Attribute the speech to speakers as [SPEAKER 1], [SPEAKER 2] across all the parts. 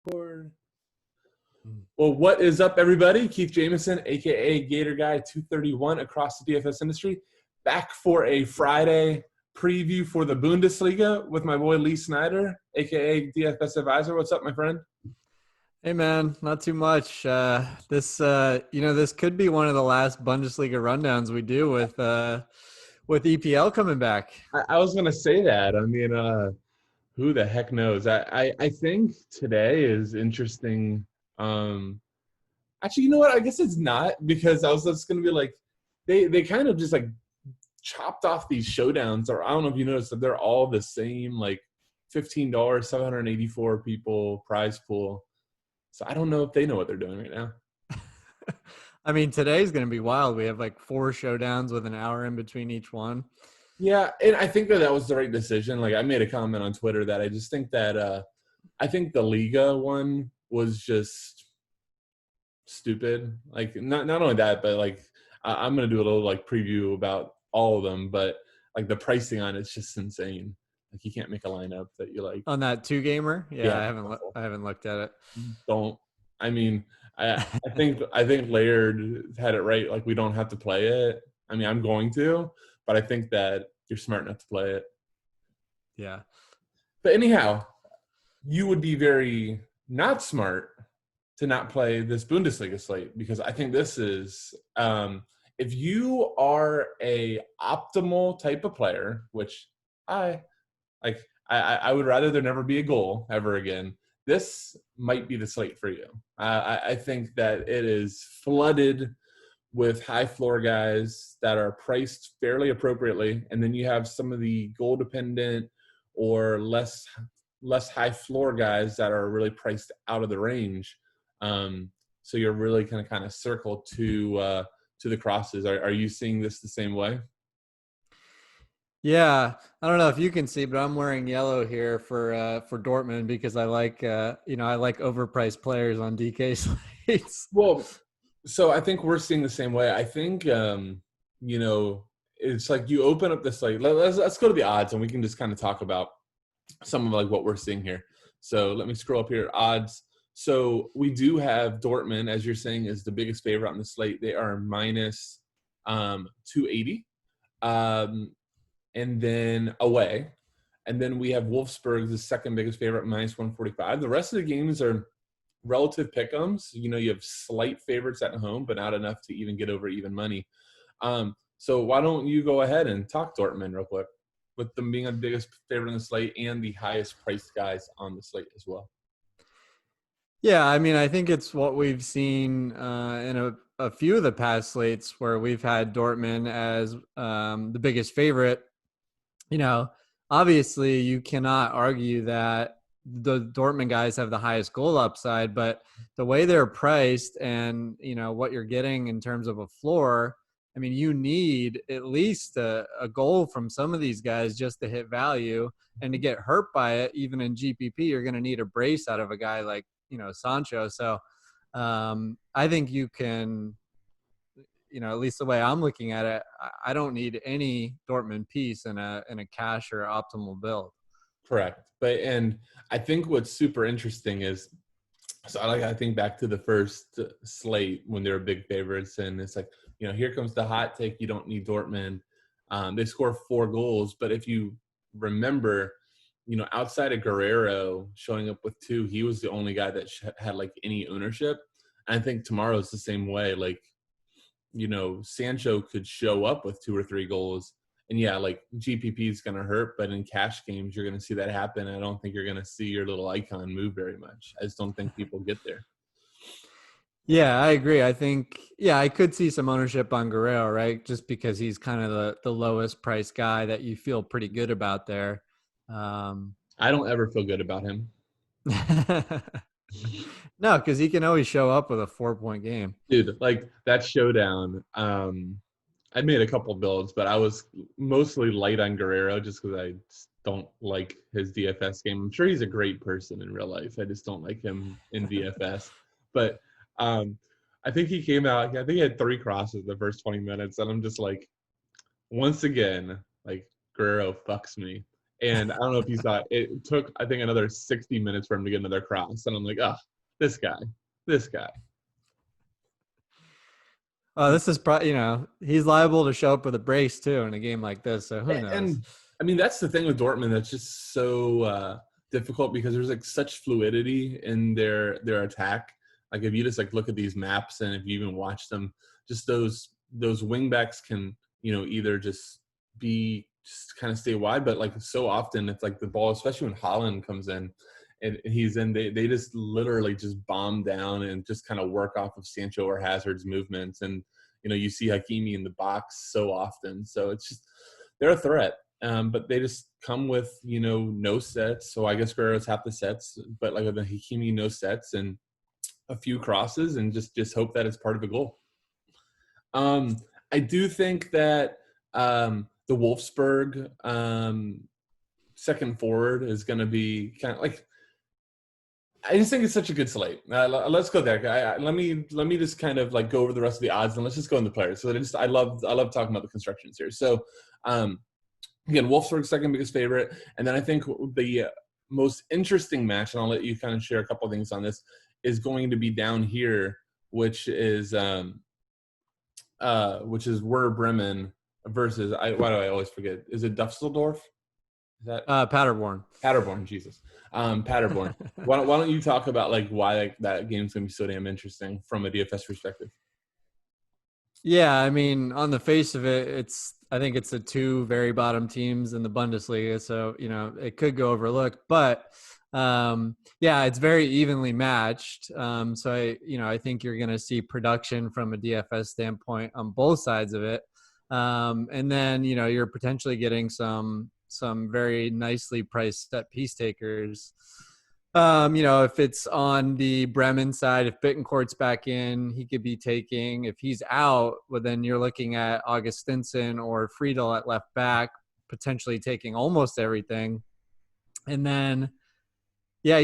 [SPEAKER 1] Well, what is up, everybody? Keith Jamison, a.k.a. Gator Guy 231 across the DFS industry, back for a Friday preview for the Bundesliga with my boy Lee Snyder, a.k.a. DFS Advisor. What's up, my friend?
[SPEAKER 2] Hey, man, not too much. This could be one of the last Bundesliga rundowns we do with EPL coming back.
[SPEAKER 1] I was going to say that. I mean, who the heck knows? I think today is interesting. Actually, you know what? I guess it's not, because I was just going to be like, they kind of just like chopped off these showdowns, or I don't know if you noticed that they're all the same, like $15, 784 people prize pool. So I don't know if they know what they're doing right now.
[SPEAKER 2] I mean, today's going to be wild. We have like 4 showdowns with an hour in between each one.
[SPEAKER 1] Yeah, and I think that was the right decision. Like, I made a comment on Twitter that I just think that I think the Liga one was just stupid. Like, not only that, but like I'm gonna do a little like preview about all of them, but like the pricing on it's just insane. Like, you can't make a lineup that you like
[SPEAKER 2] on that 2-gamer. Yeah,
[SPEAKER 1] yeah,
[SPEAKER 2] I haven't looked at it.
[SPEAKER 1] Don't. I mean, I think Laird had it right. Like, we don't have to play it. I mean, I'm going to, but I think that you're smart enough to play it.
[SPEAKER 2] Yeah.
[SPEAKER 1] But anyhow, you would be very not smart to not play this Bundesliga slate, because I think this is if you are a optimal type of player, which I would rather there never be a goal ever again. This might be the slate for you. I think that it is flooded with high floor guys that are priced fairly appropriately, and then you have some of the goal dependent or less high floor guys that are really priced out of the range. So you're really kind of circled to the crosses. Are you seeing this the same way?
[SPEAKER 2] Yeah, I don't know if you can see, but I'm wearing yellow here for Dortmund because I like overpriced players on DK slates.
[SPEAKER 1] Well, so I think we're seeing the same way. I think it's like you open up the slate. Let's go to the odds, and we can just kind of talk about some of like what we're seeing here. So let me scroll up here. Odds. So we do have Dortmund, as you're saying, is the biggest favorite on the slate. They are minus 280. And then away. And then we have Wolfsburg, the second biggest favorite, minus 145. The rest of the games are relative pick'ems. You have slight favorites at home, but not enough to even get over even money. So why don't you go ahead and talk Dortmund real quick, with them being the biggest favorite on the slate and the highest priced guys on the slate as well.
[SPEAKER 2] Yeah, I mean, I think it's what we've seen in a few of the past slates where we've had Dortmund as the biggest favorite. Obviously you cannot argue that the Dortmund guys have the highest goal upside, but the way they're priced and, what you're getting in terms of a floor, I mean, you need at least a goal from some of these guys just to hit value, and to get hurt by it, even in GPP, you're going to need a brace out of a guy like, Sancho. So I think you can, at least the way I'm looking at it, I don't need any Dortmund piece in a cash or optimal build.
[SPEAKER 1] Correct. And I think what's super interesting is, so I think back to the first slate when they were big favorites, and it's like, here comes the hot take. You don't need Dortmund. They score 4 goals, but if you remember, outside of Guerrero showing up with 2, he was the only guy that had like any ownership. And I think tomorrow's the same way. Like, Sancho could show up with 2 or 3 goals. And yeah, like GPP is going to hurt, but in cash games, you're going to see that happen. I don't think you're going to see your little icon move very much. I just don't think people get there.
[SPEAKER 2] Yeah, I agree. I think, I could see some ownership on Guerrero, right? Just because he's kind of the lowest price guy that you feel pretty good about there.
[SPEAKER 1] I don't ever feel good about him.
[SPEAKER 2] No, because he can always show up with a 4-point game.
[SPEAKER 1] Dude, like that showdown, I made a couple builds, but I was mostly light on Guerrero just because I don't like his DFS game. I'm sure he's a great person in real life. I just don't like him in DFS. But I think he came out, I think he had 3 crosses the first 20 minutes. And I'm just like, once again, like Guerrero fucks me. And I don't know if you saw it. It took, I think, another 60 minutes for him to get another cross. And I'm like, oh, this guy.
[SPEAKER 2] This is probably, he's liable to show up with a brace too in a game like this. So who knows?
[SPEAKER 1] And I mean, that's the thing with Dortmund that's just so difficult because there's like such fluidity in their attack. Like if you just like look at these maps and if you even watch them, just those wing backs can, either just kind of stay wide, but like so often it's like the ball, especially when Holland comes in and he's in, they just literally just bomb down and just kind of work off of Sancho or Hazard's movements. And, you see Hakimi in the box so often. So it's just, they're a threat. But they just come with, no sets. So I guess Guerrero's half the sets, but like the Hakimi, no sets and a few crosses and just hope that it's part of the goal. I do think that the Wolfsburg second forward is going to be kind of like, I just think it's such a good slate. Let's go there. Let me just kind of like go over the rest of the odds and let's just go in the players. So I love talking about the constructions here. So again, Wolfsburg second biggest favorite, and then I think the most interesting match, and I'll let you kind of share a couple of things on this, is going to be down here, which is Werder Bremen versus why do I always forget? Is it Dusseldorf? Is that
[SPEAKER 2] Paderborn?
[SPEAKER 1] Paderborn, Jesus. Paderborn. why don't you talk about like why that game's gonna be so damn interesting from a DFS perspective?
[SPEAKER 2] Yeah, I mean, on the face of it, I think it's the two very bottom teams in the Bundesliga, so it could go overlooked. But yeah, it's very evenly matched. So I think you're going to see production from a DFS standpoint on both sides of it, and then you're potentially getting some very nicely priced set piece takers. If it's on the Bremen side, if Bittencourt's back in, he could be taking. If he's out, well, then you're looking at Augustinson or Friedel at left back, potentially taking almost everything. And then, yeah,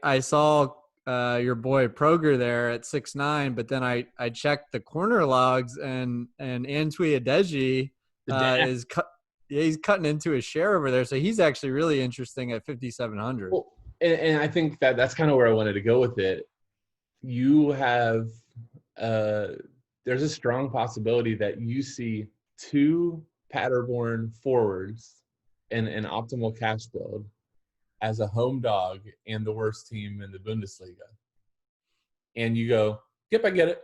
[SPEAKER 2] I saw your boy Proger there at 6'9", but then I checked the corner logs and Antwi Adeji is cut. Yeah, he's cutting into his share over there, so he's actually really interesting at 5,700.
[SPEAKER 1] Well, and I think that's kind of where I wanted to go with it. You have there's a strong possibility that you see two Paderborn forwards in an optimal cash build as a home dog and the worst team in the Bundesliga. And you go, yep, I get it.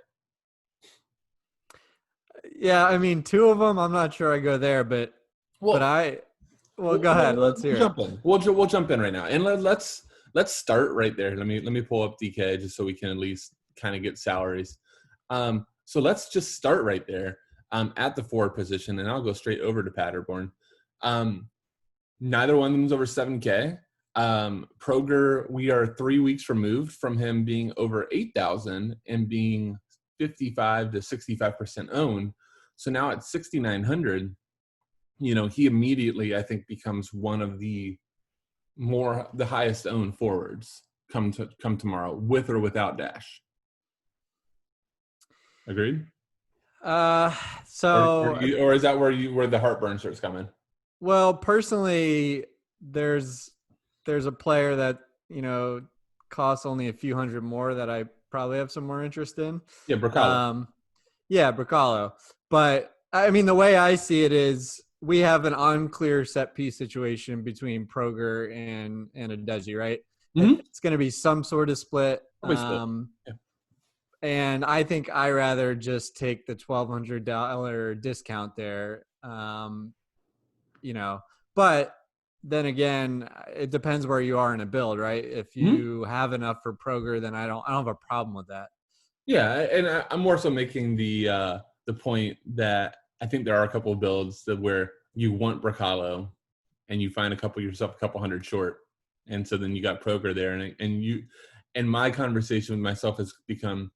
[SPEAKER 2] Yeah, I mean, two of them, I'm not sure I go there, but go ahead. Let's hear
[SPEAKER 1] jump in. We'll jump in right now, and let's start right there. Let me pull up DK just so we can at least kind of get salaries. So let's just start right there at the forward position, and I'll go straight over to Paderborn. Neither one of them is over 7K. Proger, we are 3 weeks removed from him being over 8,000 and being 55 to 65% owned. So now at 6,900, he immediately, I think, becomes one of the highest owned forwards come tomorrow, with or without Dash. Agreed? Or is that where the heartburn starts coming?
[SPEAKER 2] Well, personally, there's a player that costs only a few hundred more that I probably have some more interest in.
[SPEAKER 1] Yeah, Bracalo.
[SPEAKER 2] Bracalo. But I mean, the way I see it is we have an unclear set piece situation between Proger and Adeji, right? Mm-hmm. It's going to be some sort of split. And I think I rather just take the $1,200 discount there. But then again, it depends where you are in a build, right? If you have enough for Proger, then I don't have a problem with that.
[SPEAKER 1] Yeah, and I'm more so making the point that I think there are a couple of builds where you want Bracalo and you find yourself a couple hundred short, and so then you got Proger there, and my conversation with myself has become,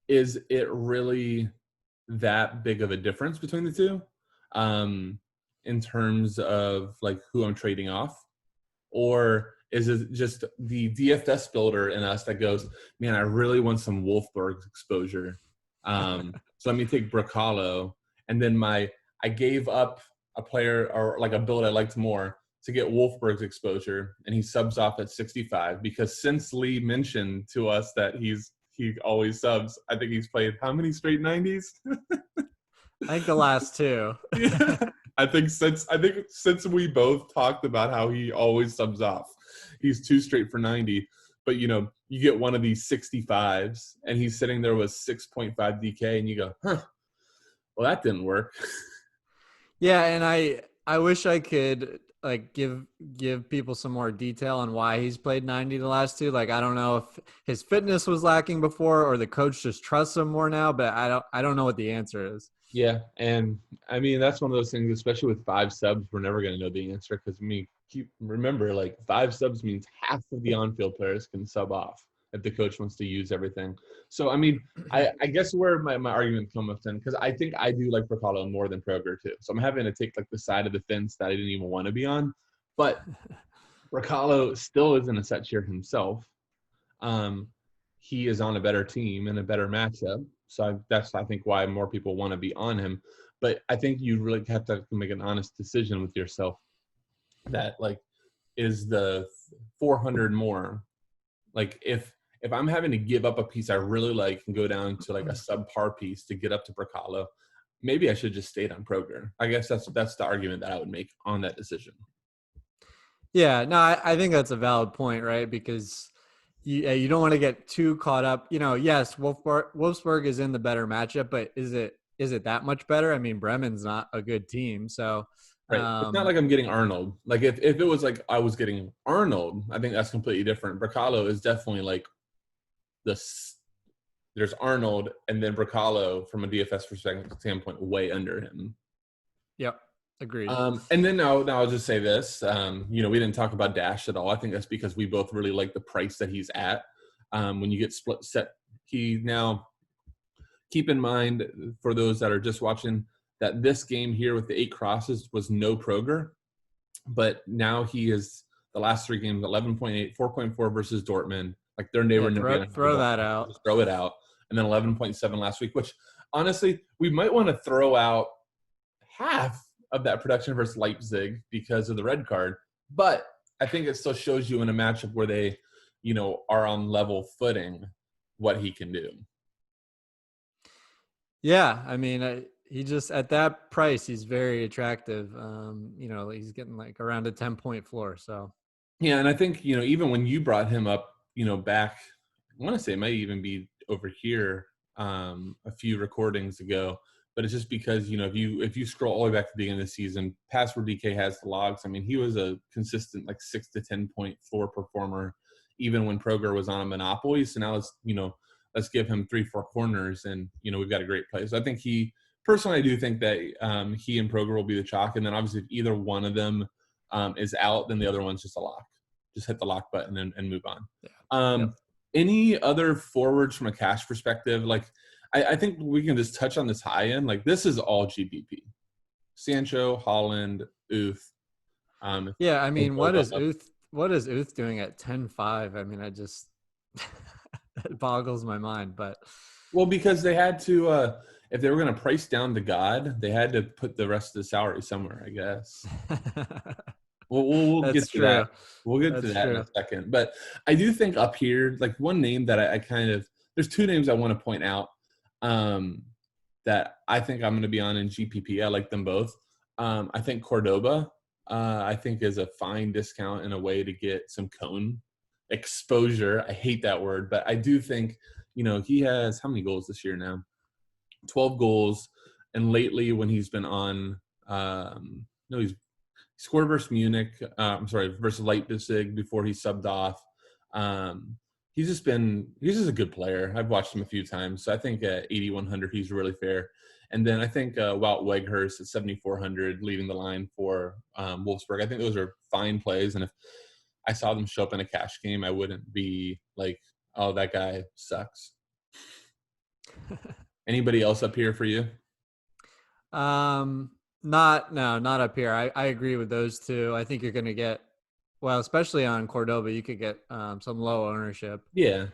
[SPEAKER 1] is it really that big of a difference between the two? In terms of like who I'm trading off, or is it just the DFS builder in us that goes, man, I really want some Wolfsburg exposure. So let me take Bracalo, and then I gave up a player or like a build I liked more to get Wolfsburg's exposure, and he subs off at 65 because since Lee mentioned to us that he always subs, I think he's played how many straight 90s?
[SPEAKER 2] I think the last two.
[SPEAKER 1] Yeah. I think since we both talked about how he always subs off, he's 2 straight for 90. But you get one of these 65s, and he's sitting there with 6.5 DK, and you go, huh? Well, that didn't work.
[SPEAKER 2] Yeah, and I wish I could like give people some more detail on why he's played 90 the last two. Like I don't know if his fitness was lacking before or the coach just trusts him more now, but I don't know what the answer is.
[SPEAKER 1] Yeah, and I mean that's one of those things, especially with 5 subs, we're never going to know the answer because remember, like 5 subs means half of the on-field players can sub off if the coach wants to use everything. So I mean, I guess where my argument comes in, because I think I do like Bracalo more than Proger too. So I'm having to take like the side of the fence that I didn't even want to be on, but Bracalo still isn't a set share himself. He is on a better team and a better matchup. So that's, I think, why more people want to be on him. But I think you really have to make an honest decision with yourself that, like, is the 400 more? Like, if I'm having to give up a piece I really like and go down to, like, a subpar piece to get up to Bracalo, maybe I should just stay on Proger. I guess that's the argument that I would make on that decision.
[SPEAKER 2] Yeah, no, I think that's a valid point, right? Because you don't want to get too caught up. Yes, Wolfsburg is in the better matchup, but is it that much better? I mean, Bremen's not a good team, so
[SPEAKER 1] right. It's not like I'm getting Arnold. Like if it was like I was getting Arnold, I think that's completely different. Bracalo is definitely like there's Arnold, and then Bracalo from a DFS perspective standpoint way under him.
[SPEAKER 2] Yep. Agreed.
[SPEAKER 1] And then now I'll just say this. We didn't talk about Dash at all. I think that's because we both really like the price that he's at. When you get split set, now keep in mind for those that are just watching that this game here with the 8 crosses was no Proger, but now he is the last 3 games 11.8, 4.4 versus Dortmund. Like they were never
[SPEAKER 2] throw that out.
[SPEAKER 1] Just throw it out, and then 11.7 last week. Which honestly, we might want to throw out half of that production versus Leipzig because of the red card. But I think it still shows you in a matchup where they, are on level footing what he can do.
[SPEAKER 2] Yeah. I mean, he just, at that price, he's very attractive. He's getting like around a 10-point floor. So.
[SPEAKER 1] Yeah. And I think, even when you brought him up, back, I want to say it might even be over here a few recordings ago. But it's just because, if you scroll all the way back to the beginning of the season, past where DK has the logs, I mean, he was a consistent like 6 to 10 point floor performer, even when Proger was on a monopoly. So now let's give him 3-4 corners, and we've got a great play. So I think I do think that he and Proger will be the chalk, and then obviously if either one of them is out, then the other one's just a lock. Just hit the lock button and move on. Yeah. Any other forwards from a cash perspective, like? I think we can just touch on this high end. Like this is all GPP. Sancho, Holland, Uth.
[SPEAKER 2] Yeah, I mean, what is Uth doing at 10.5? I mean, it boggles my mind. But
[SPEAKER 1] because they had to, if they were going to price down the God, they had to put the rest of the salary somewhere, I guess. We'll get to that. We'll get to that in a second. But I do think up here, like one name that I kind of, there's 2 names I want to point out. That I think I'm going to be on in GPP. I like them both. I think Cordoba, I think is a fine discount and a way to get some cone exposure. I hate that word, but I do think, he has how many goals this year now? 12 goals. And lately when he's been on, he scored versus Munich. Versus Leipzig before he subbed off. He's just a good player. I've watched him a few times. So I think at 8,100, he's really fair. And then I think Wout Weghorst at 7,400 leading the line for Wolfsburg. I think those are fine plays. And if I saw them show up in a cash game, I wouldn't be like, oh, that guy sucks. Anybody else up here for you?
[SPEAKER 2] Not up here. I agree with those 2. I think you're going to get, well, especially on Cordoba, you could get some low ownership.
[SPEAKER 1] Yeah,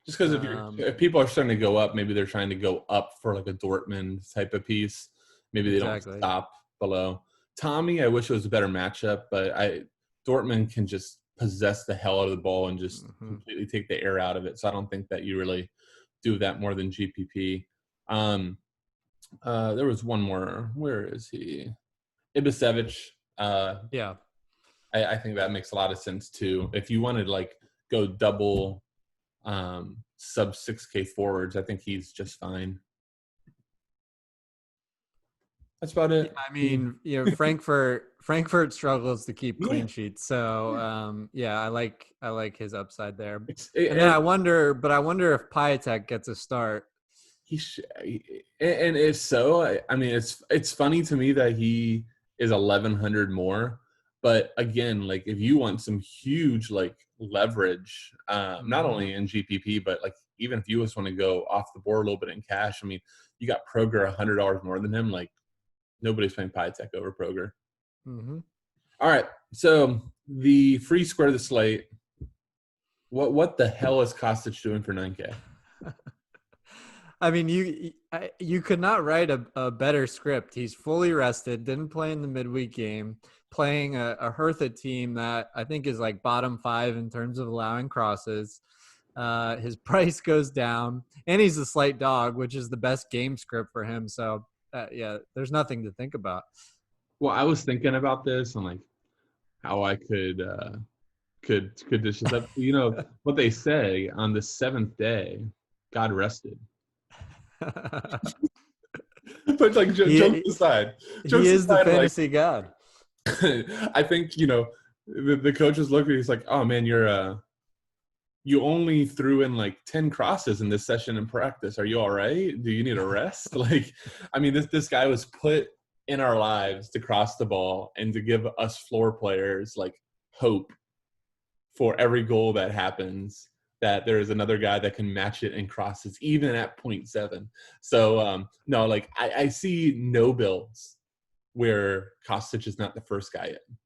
[SPEAKER 1] just because if people are starting to go up, maybe they're trying to go up for like a Dortmund type of piece. Maybe they don't stop below. Tommy, I wish it was a better matchup, but Dortmund can just possess the hell out of the ball and just
[SPEAKER 2] Mm-hmm.
[SPEAKER 1] completely take the air out of it. So I don't think that you really do that more than GPP. There was one more. Where is he? Ibisevic.
[SPEAKER 2] Yeah.
[SPEAKER 1] I think that makes a lot of sense too. If you wanted like go double sub 6K forwards, I think he's just fine. That's about
[SPEAKER 2] Yeah,
[SPEAKER 1] it.
[SPEAKER 2] I mean, Frankfurt struggles to keep
[SPEAKER 1] Yeah.
[SPEAKER 2] clean sheets. So, yeah, I like his upside there. And then
[SPEAKER 1] And
[SPEAKER 2] I wonder if Piatek gets a start.
[SPEAKER 1] and if so, I mean, it's funny to me that he is 1,100 more. But again, like if you want some huge like leverage, not
[SPEAKER 2] Mm-hmm.
[SPEAKER 1] only in GPP, but like even if you just want to go off the board a little bit in cash, I mean, you got Proger $100 more than him. Like nobody's playing Piatek over Proger.
[SPEAKER 2] Mm-hmm.
[SPEAKER 1] All right, so the free square of the slate. What the hell is Kostic doing for 9K?
[SPEAKER 2] I mean, you could not write a better script. He's fully rested, didn't play in the midweek game, playing a Hertha team that I think is like bottom 5 in terms of allowing crosses. His price goes down, and he's a slight dog, which is the best game script for him. So, yeah, there's nothing to think about.
[SPEAKER 1] Well, I was thinking about this and like how I could dish this up. You know what they say on the seventh day, God rested. But like jokes
[SPEAKER 2] he
[SPEAKER 1] aside,
[SPEAKER 2] he is the
[SPEAKER 1] like
[SPEAKER 2] fantasy god.
[SPEAKER 1] I think the coach is looking. He's like, oh man, you only threw in like 10 crosses in this session in practice. Are you all right? Do you need a rest? Like, I mean, this guy was put in our lives to cross the ball and to give us floor players like hope for every goal that happens, that there is another guy that can match it in crosses, even at 0.7. So, no, like I see no builds where Kostic is not the first guy in.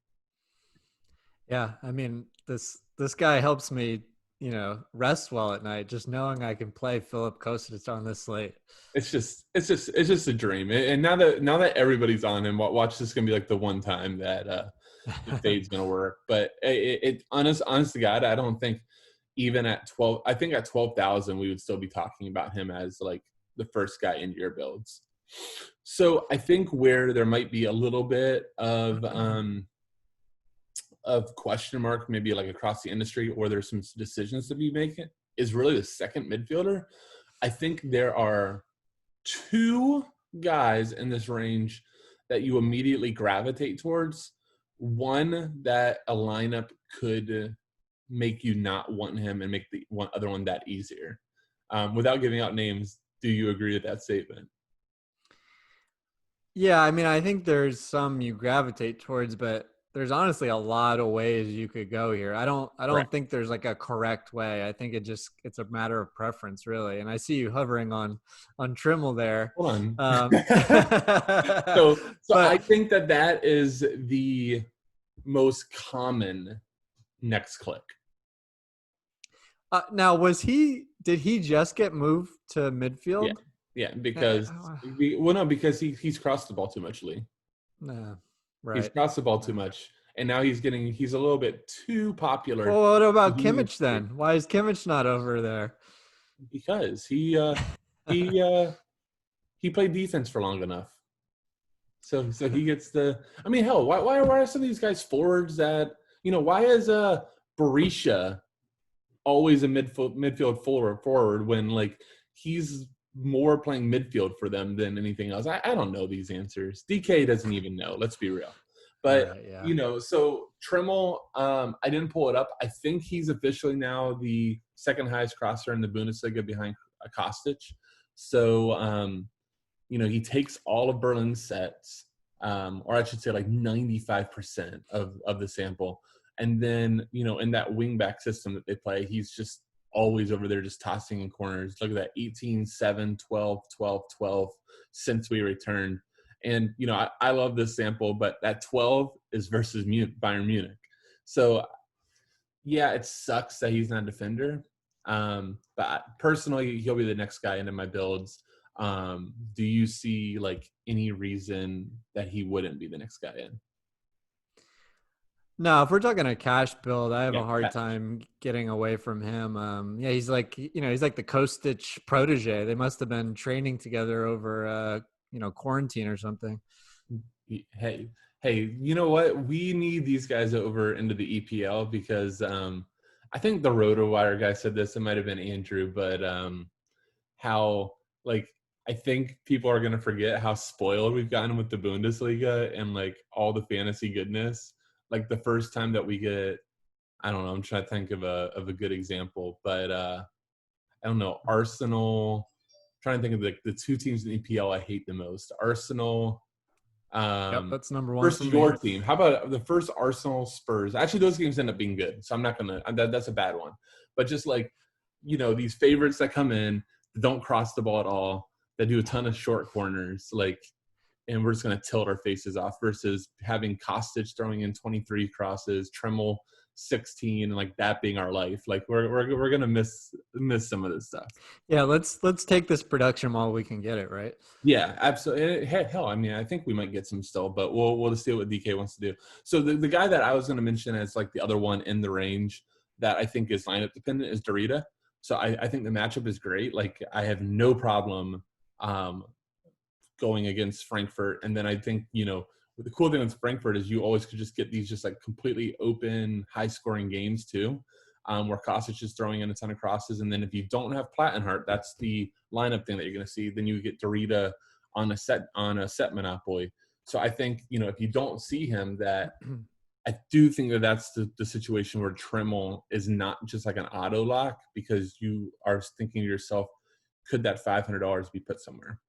[SPEAKER 2] Yeah, I mean this guy helps me, rest well at night just knowing I can play Philip Kostic on this slate.
[SPEAKER 1] It's just a dream. And now that everybody's on him, watch this gonna be like the one time that the fade's gonna work. But honest to God, I don't think even at 12. I think at 12,000 we would still be talking about him as like the first guy into your builds. So I think where there might be a little bit of question mark, maybe like across the industry, or there's some decisions to be making, is really the second midfielder. I think there are two guys in this range that you immediately gravitate towards. One that a lineup could make you not want him and make the one other one that easier. Without giving out names, do you agree with that statement?
[SPEAKER 2] Yeah, I mean I think there's some you gravitate towards, but there's honestly a lot of ways you could go here. I
[SPEAKER 1] Correct.
[SPEAKER 2] don't think there's like a correct way. I think it's a matter of preference really. And I see you hovering on Trimmel there.
[SPEAKER 1] Hold on. So I
[SPEAKER 2] But
[SPEAKER 1] think that is the most common next click.
[SPEAKER 2] now did he just get moved to
[SPEAKER 1] Yeah,
[SPEAKER 2] midfield?
[SPEAKER 1] yeah,
[SPEAKER 2] Eh,
[SPEAKER 1] because
[SPEAKER 2] oh,
[SPEAKER 1] no, because he's crossed the ball too much, Lee.
[SPEAKER 2] no,
[SPEAKER 1] He's
[SPEAKER 2] right.
[SPEAKER 1] crossed the ball too much, and now he's a little bit too popular.
[SPEAKER 2] Well, what
[SPEAKER 1] So
[SPEAKER 2] about
[SPEAKER 1] he needs
[SPEAKER 2] Kimmich
[SPEAKER 1] to,
[SPEAKER 2] then? Why is Kimmich not over there?
[SPEAKER 1] because he he played defense for long enough. So he gets the. I mean, hell, why are some of these guys forwards that why is Berisha always a midfield forward when like he's more playing midfield for them than anything else? I don't know these answers. DK doesn't even know. Let's be real. But
[SPEAKER 2] Right, yeah.
[SPEAKER 1] so Trimmel, I didn't pull it up. I think he's officially now the second highest crosser in the Bundesliga behind Kostic. So he takes all of Berlin's sets, or I should say like 95% of the sample. And then, in that wing back system that they play, he's just always over there just tossing in corners. Look at that, 18, 7, 12, 12, 12 since we returned. And, I love this sample, but that 12 is versus Bayern Munich. So, yeah, it sucks that he's not a defender. But personally, he'll be the next guy into my builds. Do you see like any reason that he wouldn't be the next guy in?
[SPEAKER 2] No, if we're talking a cash build, I have
[SPEAKER 1] Yeah,
[SPEAKER 2] a hard
[SPEAKER 1] cash.
[SPEAKER 2] time getting away from him. Yeah, he's like, he's like the Kostic protege. They must have been training together over, quarantine or something.
[SPEAKER 1] Hey, hey, you know what? We need these guys over into the EPL because I think the RotoWire guy said this. It might have been Andrew, but how like I think people are gonna forget how spoiled we've gotten with the Bundesliga and like all the fantasy goodness. Like the first time that we get, I don't know. I'm trying to think of a good example, but I don't know. Arsenal. Trying to think of the two teams in EPL I hate the most. Arsenal
[SPEAKER 2] Yep,
[SPEAKER 1] um,
[SPEAKER 2] that's number one for
[SPEAKER 1] versus
[SPEAKER 2] me.
[SPEAKER 1] your team. How about the first Arsenal Spurs? Actually, those games end up being good, so I'm not gonna. That's a bad one. But just like these favorites that come in, that don't cross the ball at all, that do a ton of short corners, like, and we're just gonna tilt our faces off. Versus having Kostic throwing in 23 crosses, Tremmel 16, and like that being our life. Like we're gonna miss some of this stuff.
[SPEAKER 2] Yeah, let's take this production while we can get it, right?
[SPEAKER 1] Yeah, absolutely. Hell, I mean, I think we might get some still, but we'll just see what DK wants to do. So the guy that I was going to mention as like the other one in the range that I think is lineup dependent is Dorita. So I think the matchup is great. Like I have no problem um, going against Frankfurt, and then I think the cool thing with Frankfurt is you always could just get these just like completely open, high scoring games too. Where Kostic is throwing in a ton of crosses. And then if you don't have Plattenhart, that's the lineup thing that you're going to see. Then you get Dorita on a set monopoly. So I think if you don't see him, that I do think that that's the situation where Tremmel is not just like an auto lock because you are thinking to yourself, could that $500 be put somewhere?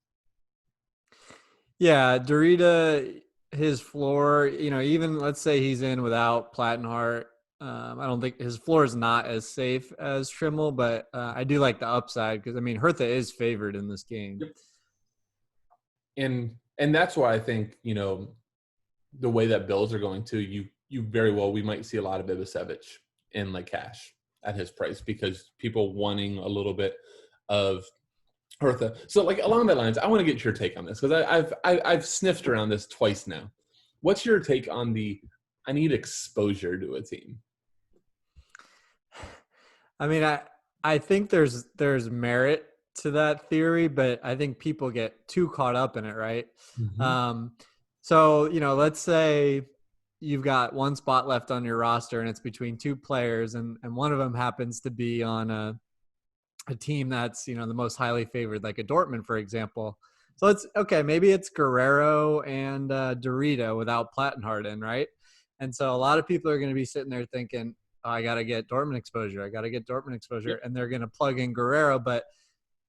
[SPEAKER 2] Yeah, Dorita, his floor, even let's say he's in without Plattenhart. I don't think his floor is not as safe as Trimmel, but I do like the upside because I mean Hertha is favored in this game.
[SPEAKER 1] Yep. And that's why I think the way that Bills are going to you very well we might see a lot of Ibisevic in like cash at his price because people wanting a little bit of Hertha. So like along that lines, I want to get your take on this because I've sniffed around this twice now. What's your take on the I need exposure to a team?
[SPEAKER 2] I mean, I think there's merit to that theory, but I think people get too caught up in it, right?
[SPEAKER 1] Mm-hmm.
[SPEAKER 2] Um, so let's say you've got one spot left on your roster, and it's between two players, and one of them happens to be on a team that's the most highly favored, like a Dortmund, for example. So it's okay. Maybe it's Guerrero and Dorita without Plattenhart in, right? And so a lot of people are going to be sitting there thinking, oh, I got to get Dortmund exposure. I got to get Dortmund exposure.
[SPEAKER 1] Yep.
[SPEAKER 2] And they're going to plug in Guerrero. But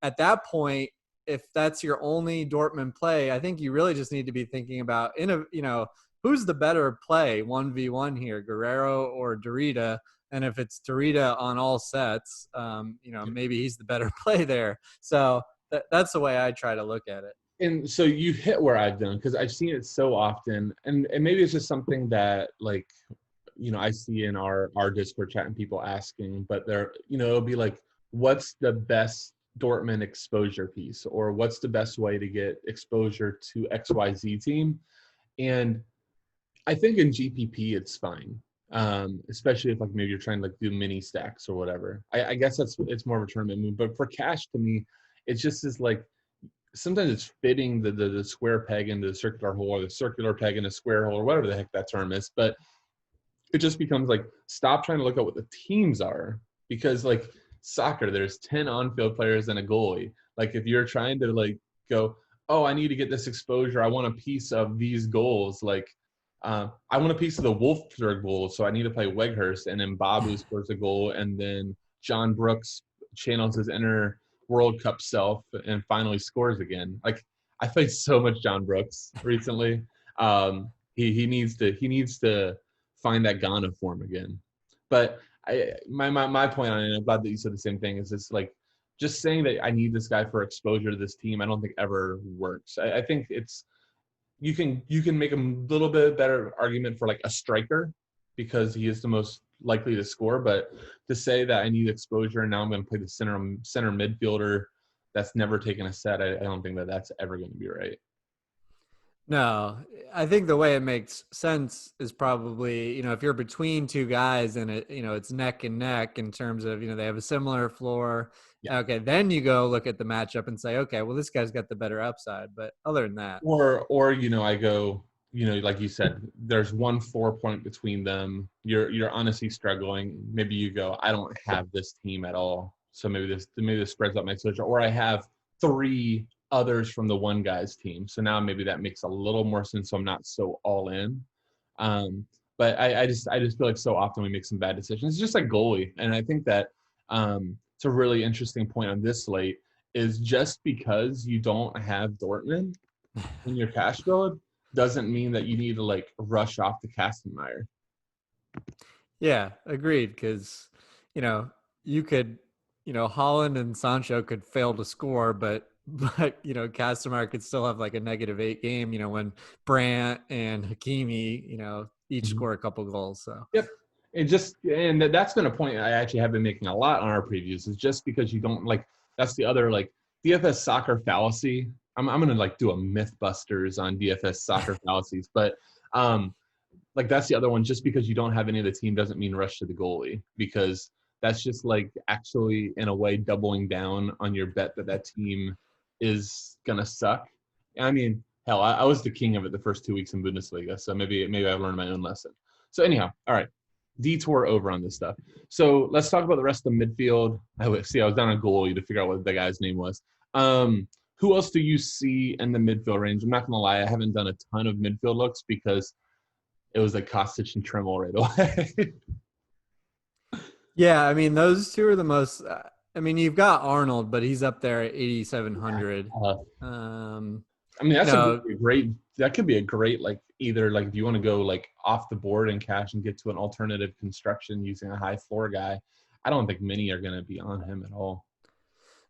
[SPEAKER 2] at that point, if that's your only Dortmund play, I think you really just need to be thinking about, who's the better play 1v1 here, Guerrero or Dorita? And if it's Dorita on all sets, maybe he's the better play there. So that's the way I try to look at it.
[SPEAKER 1] And so you hit where I've done because I've seen it so often, and maybe it's just something that like I see in our Discord chat and people asking, but they're it'll be like, what's the best Dortmund exposure piece, or what's the best way to get exposure to XYZ team, and I think in GPP it's fine, especially if like maybe you're trying to like do mini stacks or whatever. I guess it's more of a tournament move, but for cash to me, it's just as like sometimes it's fitting the square peg into the circular hole or the circular peg in a square hole or whatever the heck that term is. But it just becomes like stop trying to look at what the teams are because like soccer, there's 10 on-field players and a goalie. Like if you're trying to like go, oh, I need to get this exposure. I want a piece of these goals. Like I want a piece of the Wolfsburg goal, so I need to play Weghorst, and then Babu scores a goal, and then John Brooks channels his inner World Cup self and finally scores again. Like I played so much John Brooks recently. He needs to find that Ghana form again. But my point on it, and I'm glad that you said the same thing, is it's like just saying that I need this guy for exposure to this team, I don't think ever works. I think it's you can make a little bit better argument for like a striker because he is the most likely to score, but to say that I need exposure and now I'm going to play the center midfielder that's never taken a set, I don't think that that's ever going to be right.
[SPEAKER 2] No, I think the way it makes sense is probably, if you're between two guys and it's neck and neck in terms of, they have a similar floor.
[SPEAKER 1] Yeah.
[SPEAKER 2] Okay, then you go look at the matchup and say, okay, well, this guy's got the better upside. But other than that,
[SPEAKER 1] Or I go, like you said, there's 1 4 point between them. You're honestly struggling. Maybe you go, I don't have this team at all, so maybe this spreads out my exposure. Or I have 3 others from the one guy's team, so now maybe that makes a little more sense. So I'm not so all in. Um, but I just feel like so often we make some bad decisions. It's just like goalie, and I think that it's a really interesting point on this slate is just because you don't have Dortmund in your cash build doesn't mean that you need to like rush off to Kastenmeier.
[SPEAKER 2] yeah, agreed. Because, you could, Holland and Sancho could fail to score, but Casemiro could still have like a -8 game. When Brandt and Hakimi, each
[SPEAKER 1] Mhm.
[SPEAKER 2] score a couple goals. So
[SPEAKER 1] Yep. And that's been a point I actually have been making a lot on our previews is just because you don't like that's the other like DFS soccer fallacy. I'm gonna like do a Mythbusters on DFS soccer fallacies, but um like that's the other one. Just because you don't have any of the team doesn't mean rush to the goalie because that's just like actually in a way doubling down on your bet that team is gonna suck. I mean, hell, I was the king of it the first 2 weeks in Bundesliga, so maybe I've learned my own lesson. So anyhow, all right, detour over on this stuff. So let's talk about the rest of the midfield. I was down a goalie to figure out what the guy's name was. Who else do you see in the midfield range? I'm not gonna lie, I haven't done a ton of midfield looks because it was like Kostic and Trimmel right away.
[SPEAKER 2] yeah, I mean, those two are the most. I mean, you've got Arnold, but he's up there at 8,700.
[SPEAKER 1] uh,
[SPEAKER 2] Um,
[SPEAKER 1] I mean,
[SPEAKER 2] you
[SPEAKER 1] that's a
[SPEAKER 2] know,
[SPEAKER 1] great. That could be a great like either like if you want to go like off the board and cash and get to an alternative construction using a high floor guy. I don't think many are going to be on him at all.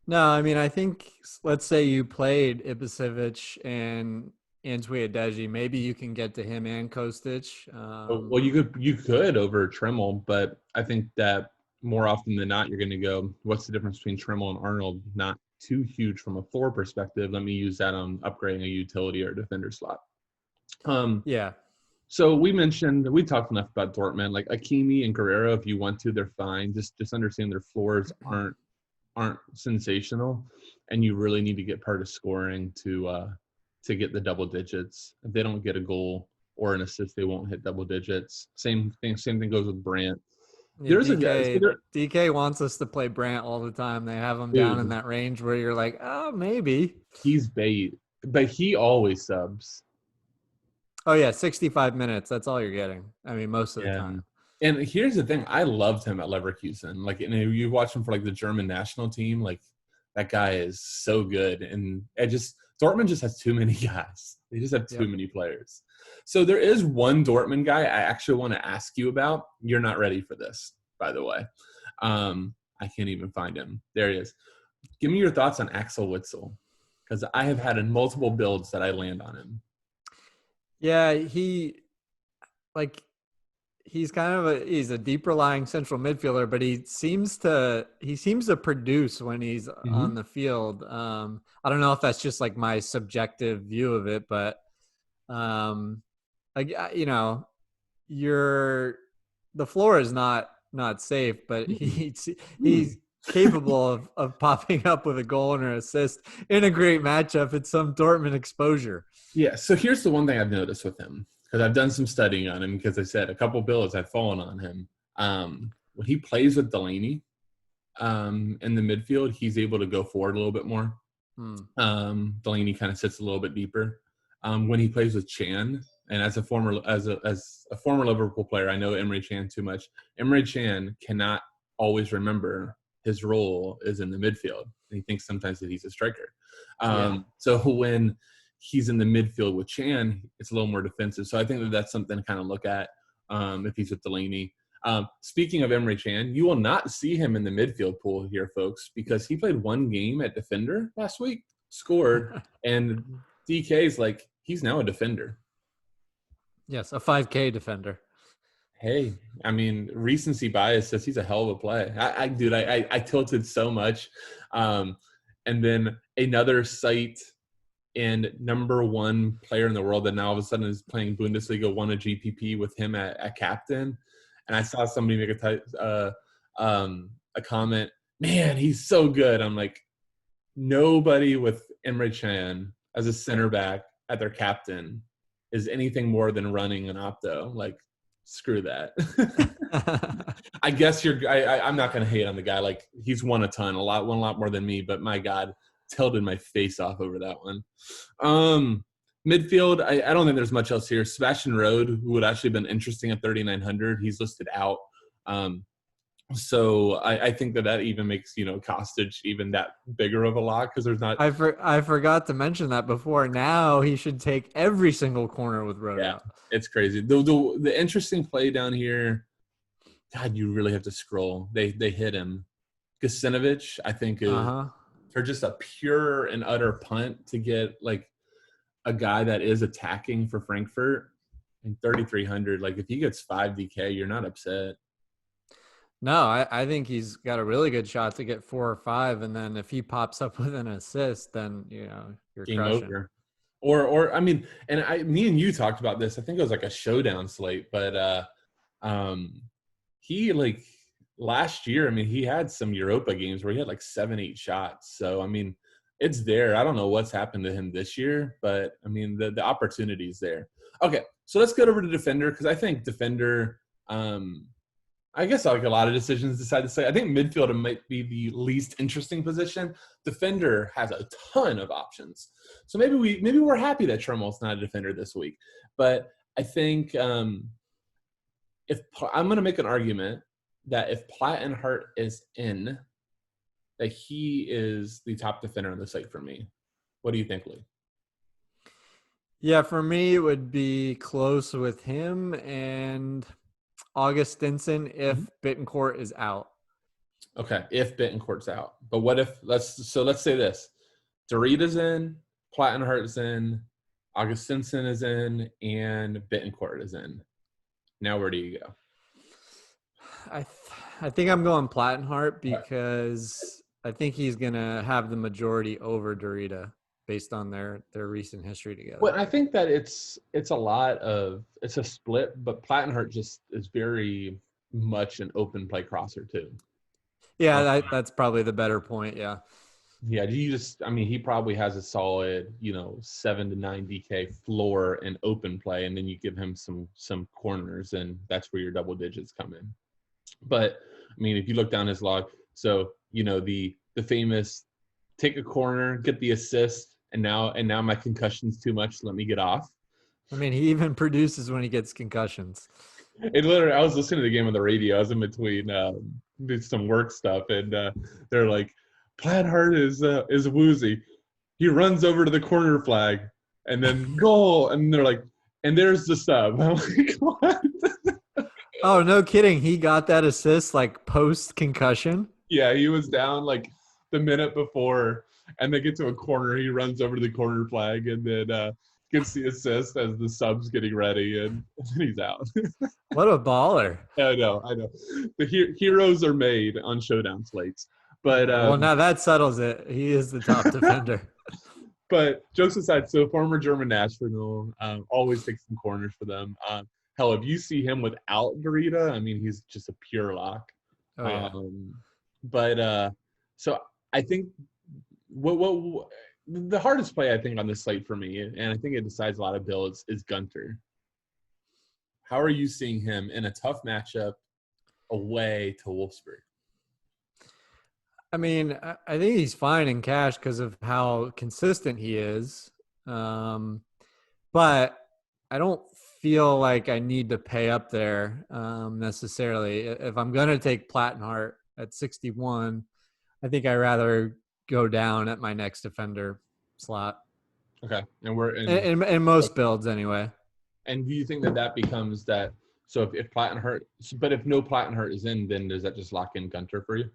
[SPEAKER 2] no, I mean, I think let's say you played Ibisevic and Antwi, maybe you can get to him and Kostic.
[SPEAKER 1] Well, you could over Trimmel, but I think that more often than not, you're going to go. What's the difference between Trimmel and Arnold? Not too huge from a floor perspective. Let me use that on upgrading a utility or a defender slot. Um,
[SPEAKER 2] Yeah,
[SPEAKER 1] So we talked enough about Dortmund. Like Akimi and Guerrero, if you want to, they're fine. Just understand their floors aren't sensational, and you really need to get part of scoring to get the double digits. If they don't get a goal or an assist, they won't hit double digits. Same thing goes with Brandt.
[SPEAKER 2] yeah.
[SPEAKER 1] There's a guy.
[SPEAKER 2] DK wants us to play Brandt all the time. They have him down in
[SPEAKER 1] Dude,
[SPEAKER 2] that range where you're like, oh, maybe.
[SPEAKER 1] he's bait, but he always subs.
[SPEAKER 2] Oh yeah, 65 minutes. That's all you're getting. I mean, most of the
[SPEAKER 1] Yeah.
[SPEAKER 2] time.
[SPEAKER 1] And here's the thing, I loved him at Leverkusen. Like, and you watch him for like the German national team, like that guy is so good. And Dortmund just has too many guys. They just have too
[SPEAKER 2] Yep.
[SPEAKER 1] many players. So there is one Dortmund guy I actually want to ask you about. You're not ready for this, by the way. I can't even find him. There he is. Give me your thoughts on Axel Witzel, because I have had in multiple builds that I land on him.
[SPEAKER 2] Yeah, like he's kind of he's a deeper lying central midfielder, but he seems to produce when he's on
[SPEAKER 1] Mm-hmm.
[SPEAKER 2] the field. I don't know if that's just like my subjective view of it, but um, like you're the floor is not safe, but he's capable of popping up with a goal and an assist in a great matchup at some Dortmund exposure.
[SPEAKER 1] Yeah. So here's the one thing I've noticed with him because I've done some studying on him because I said a couple bills have fallen on him. When he plays with Delaney in the midfield, he's able to go forward a little bit more.
[SPEAKER 2] Hmm.
[SPEAKER 1] Delaney kind of sits a little bit deeper. When he plays with Chan, and as a former Liverpool player, I know Emre Chan too much. Emre Chan cannot always remember his role is in the midfield. And he thinks sometimes that he's a striker.
[SPEAKER 2] Yeah.
[SPEAKER 1] So when he's in the midfield with Chan, it's a little more defensive. So I think that that's something to kind of look at if he's with Delaney. Speaking of Emre Chan, you will not see him in the midfield pool here, folks, because he played one game at defender last week, scored, and DK's like, he's now a defender.
[SPEAKER 2] Yes, a 5K defender.
[SPEAKER 1] Hey, I mean, recency bias says he's a hell of a play. I tilted so much. And then another site and number one player in the world that now all of a sudden is playing Bundesliga, won a GPP with him at captain. And I saw somebody make a comment, man, he's so good. I'm like, nobody with Emre Can as a center back at their captain is anything more than running an opto. Like, screw that. I guess I'm not going to hate on the guy. Like, he's won won a lot more than me, but my God, tilted my face off over that one. Midfield, I don't think there's much else here. Sebastian Rode, who would actually been interesting at 3,900, he's listed out. So I think that even makes, Kostic even that bigger of a lock, because there's not.
[SPEAKER 2] I forgot to mention that before. Now he should take every single corner with Rode out.
[SPEAKER 1] It's crazy. The interesting play down here, God, you really have to scroll. They hit him. Gacinovic, I think, is for just a pure and utter punt to get like a guy that is attacking for Frankfurt and 3,300. Like, if he gets 5 DK, you're not upset.
[SPEAKER 2] No, I think he's got a really good shot to get 4 or 5, and then if he pops up with an assist, then you're
[SPEAKER 1] game
[SPEAKER 2] crushing.
[SPEAKER 1] over. Or I mean, me and you talked about this. I think it was like a showdown slate, but he, like, last year, I mean, he had some Europa games where he had like 7-8 shots. So I mean, it's there. I don't know what's happened to him this year, but I mean, the opportunity's there. Okay, so let's get over to defender, because I think defender. I guess like a lot of decisions decide to say. I think midfielder might be the least interesting position. Defender has a ton of options, so maybe we're happy that Trummel's not a defender this week. But I think if I'm going to make an argument that if Plattenhardt is in, that he is the top defender on the site for me. What do you think, Lee?
[SPEAKER 2] Yeah, for me, it would be close with him and Augustinson if Bittencourt is out.
[SPEAKER 1] Okay, if Bittencourt's out. But what if let's say this. Dorita's in, Plattenhardt's in, Augustinson is in, and Bittencourt is in. Now where do you go?
[SPEAKER 2] I think I'm going Plattenhardt because I think he's going to have the majority over Dorita based on their recent history together.
[SPEAKER 1] Well, I think that it's a split, but Plattenhardt just is very much an open play crosser too.
[SPEAKER 2] Yeah, that's probably the better point. Yeah.
[SPEAKER 1] Yeah, he probably has a solid, 7 to 9 DK floor and open play, and then you give him some corners, and that's where your double digits come in. But I mean, if you look down his log, so the famous take a corner, get the assist, and now my concussion's too much. Let me get off.
[SPEAKER 2] I mean, he even produces when he gets concussions.
[SPEAKER 1] It literally, I was listening to the game on the radio. I was in between did some work stuff, and they're like, Plattenhardt is woozy. He runs over to the corner flag, and then goal, and they're like, and there's the sub. I'm like, what?
[SPEAKER 2] Oh, no kidding. He got that assist like post concussion.
[SPEAKER 1] Yeah, he was down like the minute before, and they get to a corner. He runs over to the corner flag, and then gets the assist as the sub's getting ready, and then he's out.
[SPEAKER 2] What a baller.
[SPEAKER 1] I know. The heroes are made on showdown slates. But
[SPEAKER 2] well, now that settles it. He is the top defender.
[SPEAKER 1] But jokes aside, so former German national, always takes some corners for them. Hell, if you see him without Dorita, I mean, he's just a pure lock.
[SPEAKER 2] Oh, yeah.
[SPEAKER 1] But so I think what the hardest play, I think, on this slate for me, and I think it decides a lot of builds, is Gunter. How are you seeing him in a tough matchup away to Wolfsburg?
[SPEAKER 2] I mean, I think he's fine in cash because of how consistent he is. But I don't feel like I need to pay up there necessarily. If I'm going to take Plattenhardt at 61, I think I'd rather go down at my next defender slot.
[SPEAKER 1] Okay. And we're
[SPEAKER 2] in most builds anyway.
[SPEAKER 1] And do you think that becomes that? So if Plattenhardt, but if no Plattenhardt is in, then does that just lock in Gunter for you?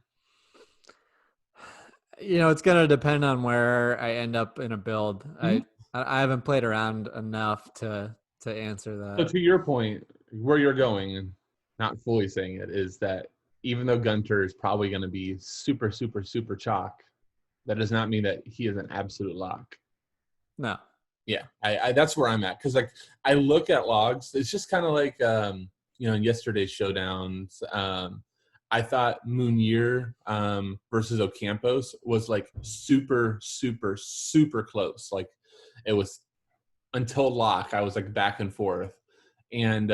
[SPEAKER 2] It's going to depend on where I end up in a build. Mm-hmm. I haven't played around enough to answer that.
[SPEAKER 1] So to your point, where you're going, and not fully saying it, is that even though Gunter is probably going to be super, super, super chalk, that does not mean that he is an absolute lock.
[SPEAKER 2] No.
[SPEAKER 1] Yeah, I that's where I'm at, because like I look at logs. It's just kind of like in yesterday's showdowns. I thought Munir versus Ocampos was like super, super, super close. Like it was until lock. I was like back and forth, and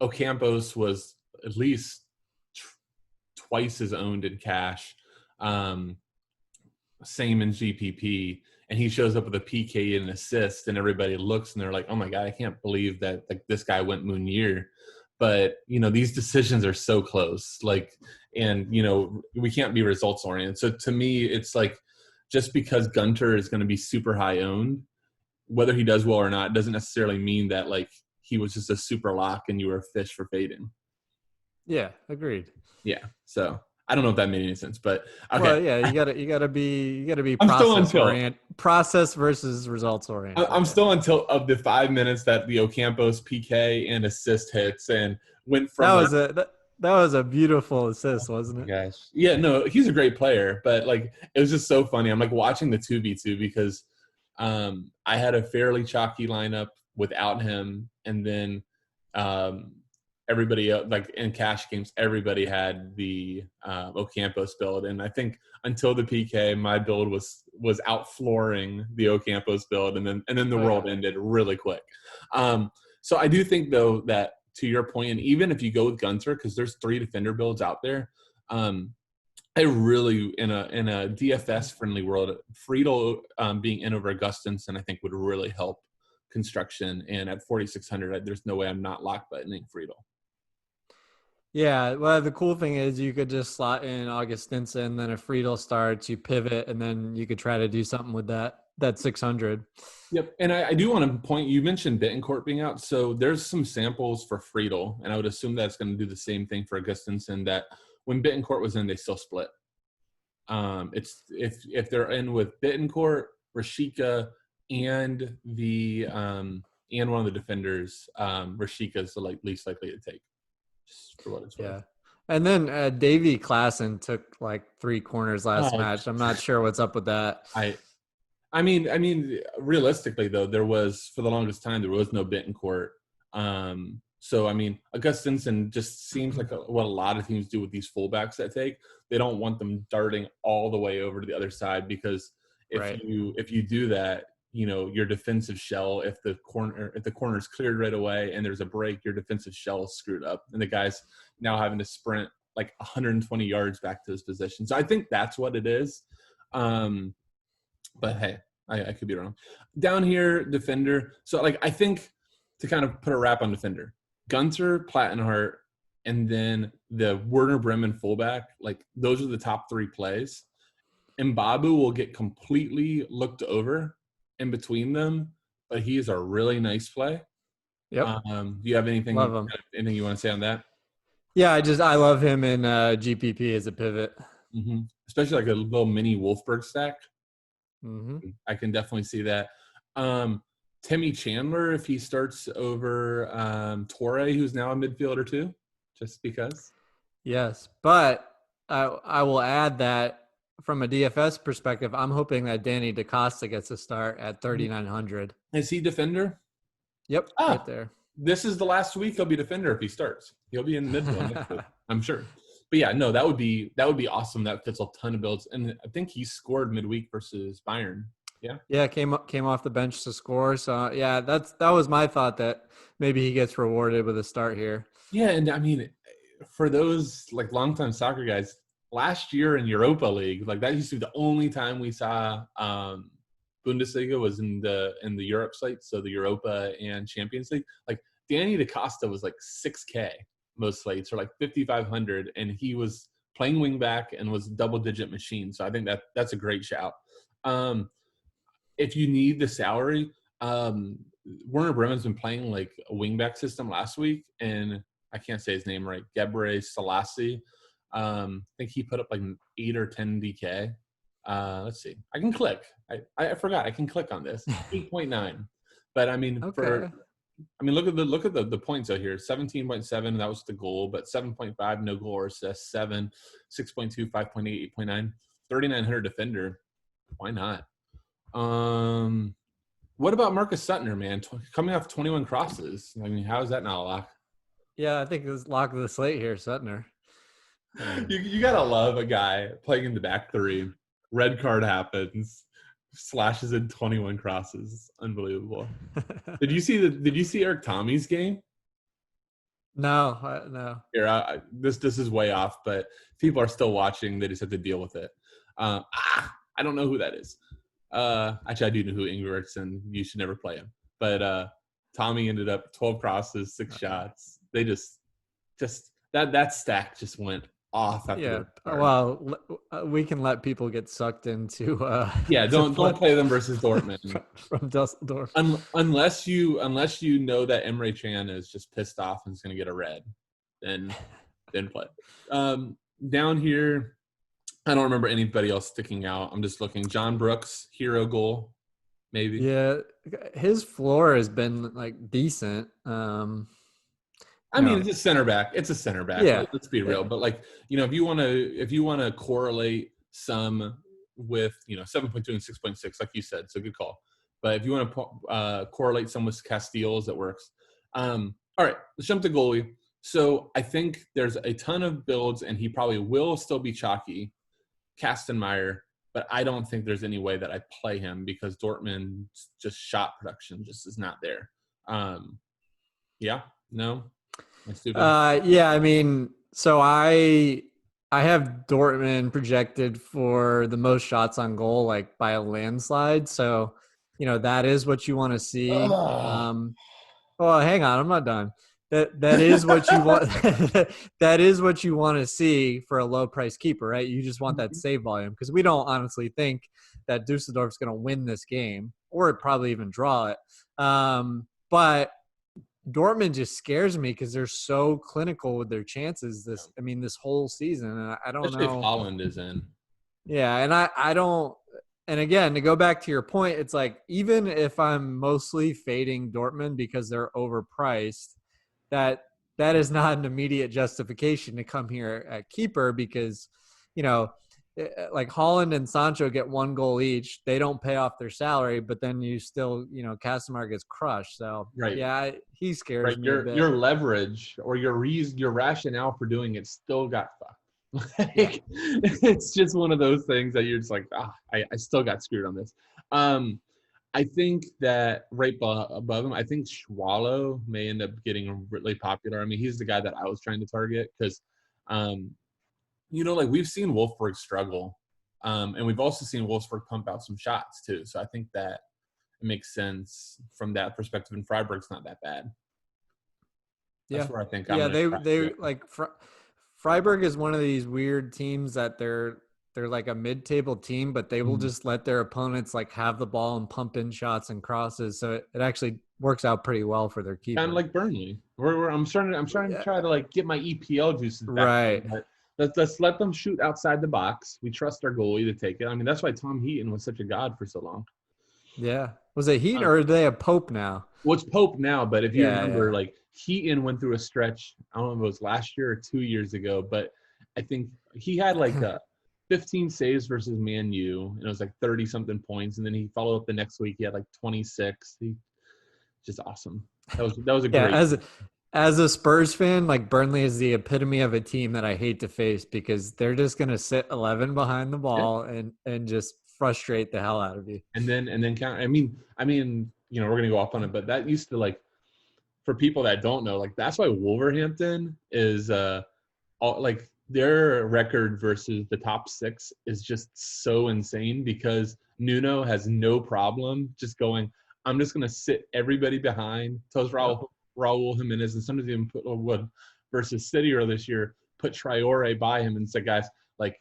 [SPEAKER 1] Ocampos was at least twice as owned in cash. Um, Same in GPP, and he shows up with a PK and an assist, and everybody looks and they're like, "Oh my god, I can't believe that like this guy went Munir." But these decisions are so close, like, and we can't be results oriented. So to me, it's like just because Gunter is going to be super high owned, whether he does well or not, doesn't necessarily mean that like he was just a super lock and you were a fish for fading.
[SPEAKER 2] Yeah, agreed.
[SPEAKER 1] Yeah. So I don't know if that made any sense, but okay.
[SPEAKER 2] Well, yeah, you gotta be
[SPEAKER 1] I'm still on tilt.
[SPEAKER 2] process versus results oriented.
[SPEAKER 1] I'm
[SPEAKER 2] Yeah.
[SPEAKER 1] still until of the 5 minutes that the Ocampos PK and assist hits and went
[SPEAKER 2] That
[SPEAKER 1] from
[SPEAKER 2] was that was a beautiful assist, wasn't it?
[SPEAKER 1] gosh. Yeah, no, he's a great player, but like it was just so funny. I'm like watching the 2v2 because I had a fairly chalky lineup without him, and then um everybody else, like in cash games, everybody had the Ocampos build, and I think until the PK, my build was outflooring the Ocampos build, and then the
[SPEAKER 2] Oh yeah.
[SPEAKER 1] world ended really quick. So I do think though that, to your point, and even if you go with Gunter, because there's 3 defender builds out there, I really, in a DFS friendly world, Friedel being in over Augustinson, I think would really help construction. And at 4,600, there's no way I'm not lock buttoning Friedel.
[SPEAKER 2] Yeah, well, the cool thing is you could just slot in Augustinson, then if Friedel starts, you pivot, and then you could try to do something with that 600.
[SPEAKER 1] Yep, and I do want to point. You mentioned Bittencourt being out, so there's some samples for Friedel, and I would assume that's going to do the same thing for Augustinson. That when Bittencourt was in, they still split. It's if they're in with Bittencourt, Rashika, and the and one of the defenders, Rashika is the least likely to take, just for what it's worth.
[SPEAKER 2] Yeah. And then Davy Klassen took like 3 corners last
[SPEAKER 1] Oh,
[SPEAKER 2] match. I'm not sure what's up with that.
[SPEAKER 1] I mean, realistically though, there was, for the longest time, there was no Bittencourt. So I mean, Augustinson just seems like what a lot of teams do with these fullbacks that take. They don't want them darting all the way over to the other side, because if
[SPEAKER 2] Right.
[SPEAKER 1] you do that, your defensive shell, if the corner is cleared right away and there's a break, your defensive shell is screwed up, and the guy's now having to sprint like 120 yards back to his position. So I think that's what it is. But hey, I could be wrong. Down here, defender. So like I think, to kind of put a wrap on defender, Gunter, Plattenhart, and then the Werner Bremen fullback, like those are the top 3 plays. Mbabu will get completely looked over in between them, but he is a really nice play.
[SPEAKER 2] Yep.
[SPEAKER 1] Do you have anything
[SPEAKER 2] Love him.
[SPEAKER 1] you want to say on that?
[SPEAKER 2] Yeah, I love him in GPP as a pivot.
[SPEAKER 1] Mm-hmm. Especially like a little mini Wolfsburg stack.
[SPEAKER 2] Mm-hmm.
[SPEAKER 1] I can definitely see that. Timmy Chandler, if he starts over Torre, who's now a midfielder too, just because.
[SPEAKER 2] Yes, but I will add that from a DFS perspective, I'm hoping that Danny DaCosta gets a start at 3,900.
[SPEAKER 1] Is he defender?
[SPEAKER 2] Yep, right
[SPEAKER 1] Ah,
[SPEAKER 2] there.
[SPEAKER 1] this is the last week he'll be defender if he starts. He'll be in midfield next week, I'm sure. But yeah, no, that would be awesome. That fits a ton of builds, and I think he scored midweek versus Bayern. Yeah.
[SPEAKER 2] Yeah, came off the bench to score. So yeah, that was my thought, that maybe he gets rewarded with a start here.
[SPEAKER 1] Yeah, and I mean, for those like longtime soccer guys, last year in Europa League, like that used to be the only time we saw Bundesliga was in the Europe slate, so the Europa and Champions League. Like Danny DaCosta was like 6K most slates, or like 5,500, and he was playing wing back and was double digit machine. So I think that's a great shout. If you need the salary, Werner Bremen's been playing like a wingback system last week, and I can't say his name right, Gebre Selassie. I think he put up like 8 or 10 DK. Let's see. I can click. I forgot. I can click on this. 8.9. But I mean,
[SPEAKER 2] Okay.
[SPEAKER 1] look at the points out here. 17.7, that was the goal, but 7.5, no goal or assist. 7, 6.2, 5.8, 8.9, 3,900 defender. Why not? What about Marcus Suttner, man? Coming off 21 crosses. I mean, how is that not a lock?
[SPEAKER 2] Yeah, I think it was lock of the slate here, Suttner.
[SPEAKER 1] You gotta love a guy playing in the back three. Red card happens, slashes in 21 crosses. It's unbelievable. Did you see Eric Tommy's game?
[SPEAKER 2] No.
[SPEAKER 1] Here, this is way off, but people are still watching. They just have to deal with it. I don't know who that is. Actually, I do know who Ingebrigtsen, and you should never play him. But Tommy ended up 12 crosses, 6 shots. They just that stack just went off after.
[SPEAKER 2] Yeah, well, we can let people get sucked into.
[SPEAKER 1] Don't play them versus Dortmund
[SPEAKER 2] from Dusseldorf.
[SPEAKER 1] Unless you know that Emre Can is just pissed off and is going to get a red, then play. Down here, I don't remember anybody else sticking out. I'm just looking. John Brooks, hero goal, maybe.
[SPEAKER 2] Yeah, his floor has been like decent.
[SPEAKER 1] I mean, it's a center back. It's a center back.
[SPEAKER 2] Yeah.
[SPEAKER 1] Let's be real. But if you want to correlate some with 7.2 and 6.6, like you said, so good call. But if you want to correlate some with Casteels, that works. All right, let's jump to goalie. So I think there's a ton of builds, and he probably will still be chalky, Kastenmeier. But I don't think there's any way that I play him because Dortmund's just shot production just is not there. Yeah, no.
[SPEAKER 2] Yeah, I mean, so I have Dortmund projected for the most shots on goal, like by a landslide. So, that is what you want to see. Well, hang on, I'm not done. That is what you want. That is what you want to see for a low price keeper, right? You just want that save volume because we don't honestly think that Dusseldorf's going to win this game or probably even draw it. But Dortmund just scares me because they're so clinical with their chances this whole season. And I don't
[SPEAKER 1] Especially
[SPEAKER 2] know.
[SPEAKER 1] If Holland is in.
[SPEAKER 2] Yeah, and I don't – and again, to go back to your point, it's like even if I'm mostly fading Dortmund because they're overpriced, that is not an immediate justification to come here at keeper because, like Holland and Sancho get 1 goal each. They don't pay off their salary, but then you still, Casemiro gets crushed. So,
[SPEAKER 1] right.
[SPEAKER 2] Yeah, he scares me a bit.
[SPEAKER 1] Your leverage or your rationale for doing it still got fucked. It's just one of those things that you're just like, I still got screwed on this. I think that right above him, I think Schwallow may end up getting really popular. I mean, he's the guy that I was trying to target because we've seen Wolfsburg struggle, and we've also seen Wolfsburg pump out some shots too. So I think that it makes sense from that perspective. And Freiburg's not that bad. That's where I think.
[SPEAKER 2] They like Freiburg is one of these weird teams that they're like a mid-table team, but they will just let their opponents like have the ball and pump in shots and crosses. So it actually works out pretty well for their keeper.
[SPEAKER 1] Kind of like Burnley. I'm starting to try to like get my EPL juices back.
[SPEAKER 2] Right.
[SPEAKER 1] Let's let them shoot outside the box. We trust our goalie to take it. I mean, that's why Tom Heaton was such a god for so long.
[SPEAKER 2] Yeah. Was it Heaton or are they a Pope now?
[SPEAKER 1] Well, it's Pope now, but if you remember, like Heaton went through a stretch, I don't know if it was last year or 2 years ago, but I think he had like 15 saves versus Man U, and it was like 30-something points, and then he followed up the next week. He had like 26. Just awesome. That was a great.
[SPEAKER 2] As a Spurs fan, like Burnley is the epitome of a team that I hate to face because they're just going to sit 11 behind the ball and just frustrate the hell out of you.
[SPEAKER 1] And then count. I mean, we're going to go off on it, but that used to like, for people that don't know, like that's why Wolverhampton is like their record versus the top 6 is just so insane because Nuno has no problem just going, I'm just going to sit everybody behind. Tells Raul Jimenez, and sometimes even put Wood versus City earlier this year, put Traore by him and said, guys, like,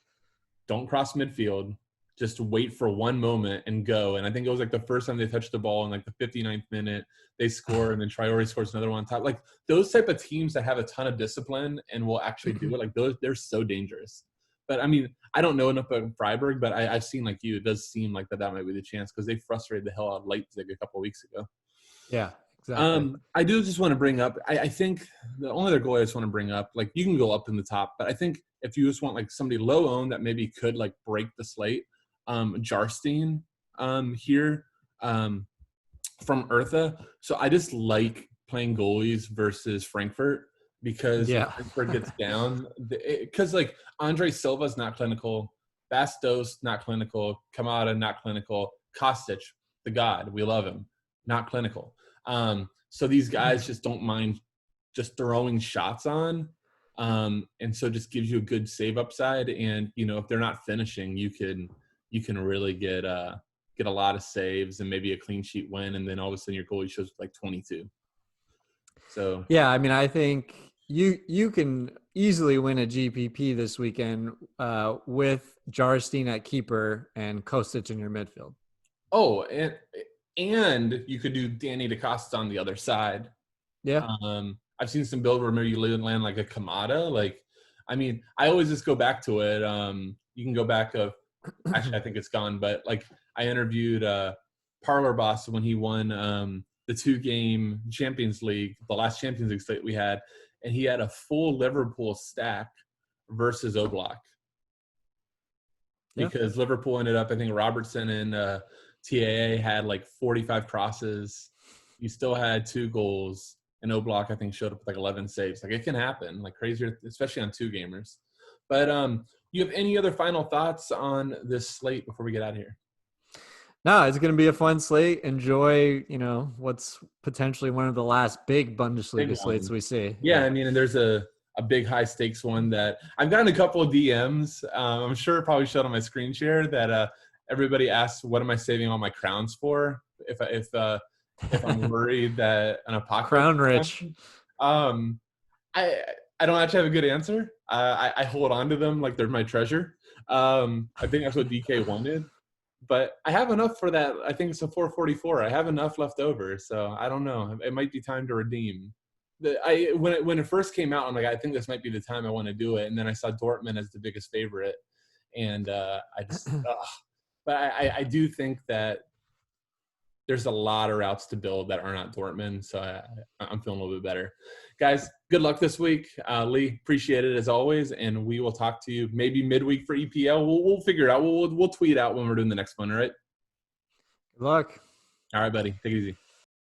[SPEAKER 1] don't cross midfield. Just wait for one moment and go. And I think it was like the first time they touched the ball in like the 59th minute, they score, and then Traore scores another one on top. Like those type of teams that have a ton of discipline and will actually do it, like they're so dangerous. But I mean, I don't know enough about Freiburg, but I've seen like you, it does seem like that might be the chance because they frustrated the hell out of Leipzig a couple of weeks ago.
[SPEAKER 2] Yeah. Exactly.
[SPEAKER 1] I do just want to bring up, I think the only other goalie I just want to bring up, like you can go up in the top, but I think if you just want like somebody low owned that maybe could like break the slate, Jarstein here. from Eartha. So I just like playing goalies versus Frankfurt because when
[SPEAKER 2] Yeah.
[SPEAKER 1] Frankfurt gets down, because like Andre Silva's not clinical, Bastos not clinical, Kamada not clinical, Kostic, the god, we love him, not clinical. So these guys just don't mind just throwing shots on. And so it just gives you a good save upside. And, you know, if they're not finishing, you can really get a lot of saves and maybe a clean sheet win. And then all of a sudden your goalie shows like 22. So,
[SPEAKER 2] Yeah, I mean, I think you can easily win a GPP this weekend with Jarstein at keeper and Kostic in your midfield.
[SPEAKER 1] oh, and you could do Danny DeCosta on the other side.
[SPEAKER 2] Yeah.
[SPEAKER 1] I've seen some build where maybe you land like a Kamada. Like, I mean, I always just go back to it. You can go back of actually I think it's gone, but like I interviewed Parlor Boss when he won the 2-game Champions League, the last Champions League slate we had, and he had a full Liverpool stack versus Oblak.
[SPEAKER 2] Yeah.
[SPEAKER 1] Because Liverpool ended up, I think Robertson and TAA had like 45 crosses. You still had 2 goals, and Oblak I think showed up with like 11 saves. Like it can happen, like crazier, especially on 2-gamers. But you have any other final thoughts on this slate before we get out of here?
[SPEAKER 2] No, it's going to be a fun slate. Enjoy, what's potentially one of the last big
[SPEAKER 1] Big
[SPEAKER 2] Bundesliga slates
[SPEAKER 1] one.
[SPEAKER 2] we see.
[SPEAKER 1] Yeah, I mean, and there's a big high stakes one that I've gotten a couple of DMs. I'm sure it probably showed on my screen share that everybody asks, "What am I saving all my crowns for?" If I'm worried that an apocalypse
[SPEAKER 2] Crown
[SPEAKER 1] is
[SPEAKER 2] rich.
[SPEAKER 1] coming. I don't actually have a good answer. I hold on to them like they're my treasure. I think that's what DK wanted. But I have enough for that. I think it's a 444. I have enough left over, so I don't know. It might be time to redeem. When it first came out, I'm like, I think this might be the time I want to do it. And then I saw Dortmund as the biggest favorite, and but I do think that there's a lot of routes to build that are not Dortmund, so I'm feeling a little bit better. Guys, good luck this week. Lee, appreciate it as always, and we will talk to you maybe midweek for EPL. We'll figure it out. We'll tweet out when we're doing the next one, all right?
[SPEAKER 2] Good luck.
[SPEAKER 1] All right, buddy. Take it easy.